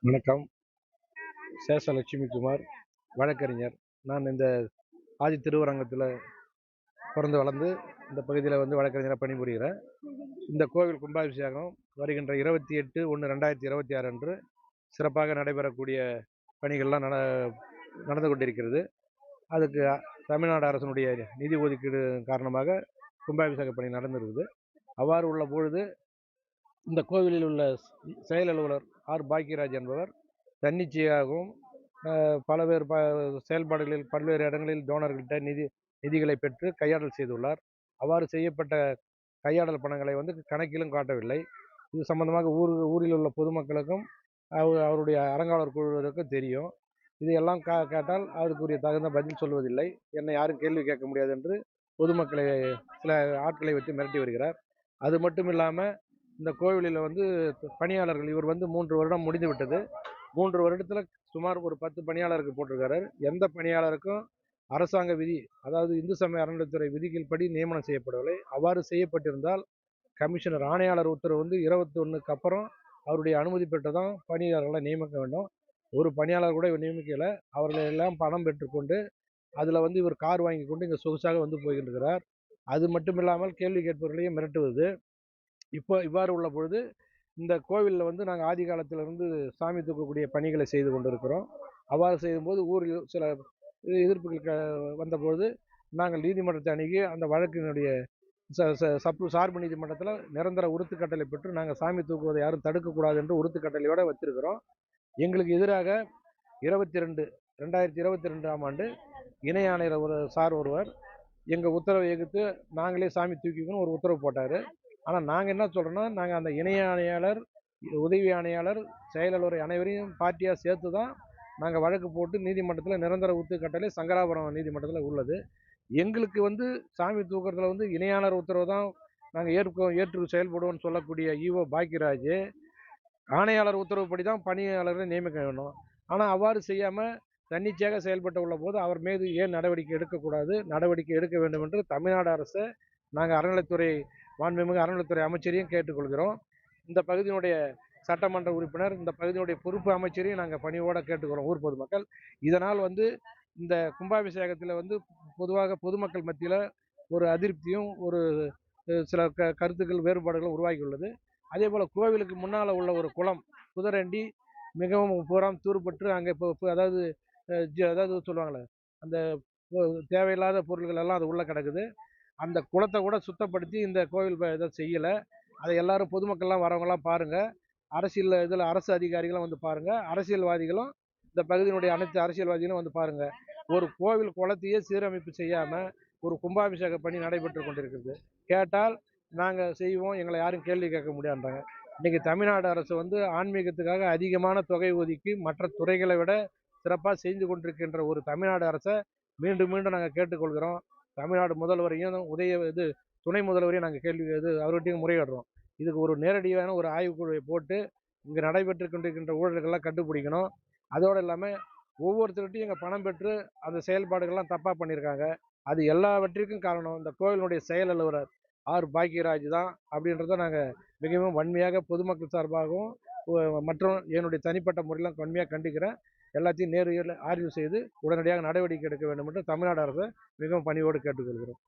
வணக்கம். சேஷலட்சுமிகுமார், வழக்கறிஞர். நான் இந்த ஆதி திருவரங்கத்தில் பிறந்து வளர்ந்து இந்த பகுதியில் வழக்கறிஞராக பணிபுரிகிறேன். இந்த கோவில் கும்பாபிஷேகம் வருகின்ற 28/1/2026 அன்று சிறப்பாக நடைபெறக்கூடிய பணிகள்லாம் நடந்து கொண்டிருக்கிறது. அதுக்கு தமிழ்நாடு அரசினுடைய நிதி ஒதுக்கீடு காரணமாக கும்பாபிஷேக பணி நடந்திருக்குது. அவ்வாறு உள்ள பொழுது இந்த கோவிலில் உள்ள செயல் அலுவலர் ஆர் பாக்கியராஜ் என்பவர் தன்னிச்சையாகவும் பல்வேறு செயல்பாடுகளில் பல்வேறு இடங்களில் டோனர்கள்ட்ட நிதிகளை பெற்று கையாடல் செய்துள்ளார். அவ்வாறு செய்யப்பட்ட கையாடல் பணங்களை கணக்கிலும் காட்டவில்லை. இது சம்பந்தமாக ஊரில் உள்ள பொதுமக்களுக்கும் அவருடைய அறங்காவலர் குழுவினருக்கும் தெரியும். இதையெல்லாம் கேட்டால் அதுக்குரிய தகுந்த பதில் சொல்வதில்லை. என்னை யாரும் கேள்வி கேட்க முடியாது என்று பொதுமக்களை சில ஆட்களை வைத்து மிரட்டி வருகிறார். அது மட்டும் இல்லாமல் இந்த கோவிலில் பணியாளர்கள் இவர் 3 வருடம் முடிந்து விட்டது. 3 வருடத்தில் சுமார் ஒரு 10 பணியாளருக்கு போட்டிருக்காரு. எந்த பணியாளருக்கும் அரசாங்க விதி, அதாவது இந்து சமய அறநிலையத்துறை விதிகள் படி நியமனம் செய்யப்படவில்லை. அவ்வாறு செய்யப்பட்டிருந்தால் கமிஷனர் ஆணையாளர் உத்தரவு 21க்கு அப்புறம் அவருடைய அனுமதி பெற்று தான் பணியாளர்களை நியமிக்க வேண்டும். ஒரு பணியாளர் கூட இவர் நியமிக்கலை. அவர்களை எல்லாம் பணம் பெற்றுக்கொண்டு அதில் இவர் கார் வாங்கி கொண்டு இங்கே சொகுசாக போய்கின்றிருக்கிறார். அது மட்டும் இல்லாமல் கேள்வி கேட்பவர்களையும் மிரட்டுவது. இப்போ இவ்வாறு உள்ள பொழுது இந்த கோவிலில் நாங்கள் ஆதி காலத்திலிருந்து சாமி தூக்கக்கூடிய பணிகளை செய்து கொண்டிருக்கிறோம். அவ்வாறு செய்யும்போது ஊரில் சில எதிர்ப்புகள் வந்தபோது நாங்கள் நீதிமன்றத்தை அணுகி அந்த வழக்கினுடைய சார்பு நீதிமன்றத்தில் நிரந்தர உறுத்து கட்டளை பெற்று நாங்கள் சாமி தூக்குவதை யாரும் தடுக்கக்கூடாது என்று உறுத்து கட்டளையோடு வச்சிருக்கிறோம். எங்களுக்கு எதிராக 2022ஆம் ஆண்டு இணை ஆணையர் ஒருவர் எங்கள் உத்தரவை எதிர்த்து நாங்களே சாமி தூக்கிக்கணும் ஒரு உத்தரவு போட்டார். ஆனால் நாங்கள் என்ன சொல்கிறோன்னா, நாங்கள் அந்த இணை ஆணையாளர், உதவி ஆணையாளர், செயலாளர் அனைவரையும் பார்ட்டியாக சேர்த்து தான் நாங்கள் வழக்கு போட்டு நீதிமன்றத்தில் நிரந்தர உறுத்து கட்டளை சங்கராபுரம் நீதிமன்றத்தில் உள்ளது. எங்களுக்கு சாமி தூக்கிறதுல இணையாளர் உத்தரவு தான் நாங்கள் ஏற்று செயல்படுவோம்னு சொல்லக்கூடிய ஈஓ பாக்கியராஜ் ஆணையாளர் உத்தரவுப்படி தான் பணியாளர்களை நியமிக்க வேண்டும். ஆனால் அவ்வாறு செய்யாமல் தன்னிச்சையாக செயல்பட்டு உள்ள போது அவர் மீது ஏன் நடவடிக்கை எடுக்கக்கூடாது, நடவடிக்கை எடுக்க வேண்டும் என்று தமிழ்நாடு அரசு நாங்கள் அறநிலைத்துறை மாண்புமிகு அறநிலைத்துறை அமைச்சரையும் கேட்டுக்கொள்கிறோம். இந்த பகுதியினுடைய சட்டமன்ற உறுப்பினர், இந்த பகுதியினுடைய பொறுப்பு அமைச்சரையும் நாங்கள் பணியோடு கேட்டுக்கிறோம் ஊர் பொதுமக்கள். இதனால் இந்த கும்பாபிஷேகத்தில் பொதுவாக பொதுமக்கள் மத்தியில் ஒரு அதிருப்தியும் ஒரு சில கருத்துக்கள் வேறுபாடுகளும் உருவாகி உள்ளது. அதே போல் கோவிலுக்கு முன்னால் உள்ள ஒரு குளம் குதிரண்டி மிகவும் புறம் தூர்பட்டு அங்கே இப்போ அதாவது சொல்லுவாங்களே அந்த தேவையில்லாத பொருள்கள் எல்லாம் அது உள்ளே கிடக்குது. அந்த குளத்தை கூட சுத்தப்படுத்தி இந்த கோவில் இதை செய்யலை. அதை எல்லாரும் பொதுமக்கள்லாம் வரவங்களாம் பாருங்கள். அரசியல் இதில் அரசு அதிகாரிகளும் பாருங்கள். அரசியல்வாதிகளும் இந்த பகுதியினுடைய அனைத்து அரசியல்வாதிகளும் பாருங்கள். ஒரு கோவில் குளத்தையே சீரமைப்பு செய்யாமல் ஒரு கும்பாபிஷேக பணி நடைபெற்று கொண்டிருக்கிறது. கேட்டால் நாங்கள் செய்வோம், எங்களை யாரும் கேள்வி கேட்க முடியாதுன்றாங்க. இன்றைக்கி தமிழ்நாடு அரசு ஆன்மீகத்துக்காக அதிகமான தொகை ஒதுக்கி மற்ற துறைகளை விட சிறப்பாக செய்து கொண்டிருக்கின்ற ஒரு தமிழ்நாடு அரசை மீண்டும் மீண்டும் நாங்கள் கேட்டுக்கொள்கிறோம். தமிழ்நாடு முதல்வரையும் துணை முதல்வரையும் நாங்கள் அவர்கிட்டையும் முறையிடுறோம். இதுக்கு ஒரு நேரடியான ஒரு ஆய்வுக்குழுவை போட்டு இங்கே நடைபெற்று கொண்டிருக்கின்ற ஊழல்கள்லாம் கண்டுபிடிக்கணும். அதோடு இல்லாமல் ஒவ்வொருத்தருகிட்டையும் இங்கே பணம் பெற்று அந்த செயல்பாடுகள்லாம் தப்பாக பண்ணியிருக்காங்க. அது எல்லாவற்றிற்கும் காரணம் இந்த கோவிலுடைய செயல் அலுவலர் ஆர் பாக்கியராஜ் தான் அப்படின்றத நாங்கள் மிகவும் வன்மையாக பொதுமக்கள் சார்பாகவும் மற்றும் என்னுடைய தனிப்பட்ட முறையில் வன்மையாக கண்டிக்கிறேன். எல்லாத்தையும் நேரில் ஆய்வு செய்து உடனடியாக நடவடிக்கை எடுக்க வேண்டும் என்று தமிழ்நாடு அரசை மிகவும் பணியோடு கேட்டுக்கொள்கிறோம்.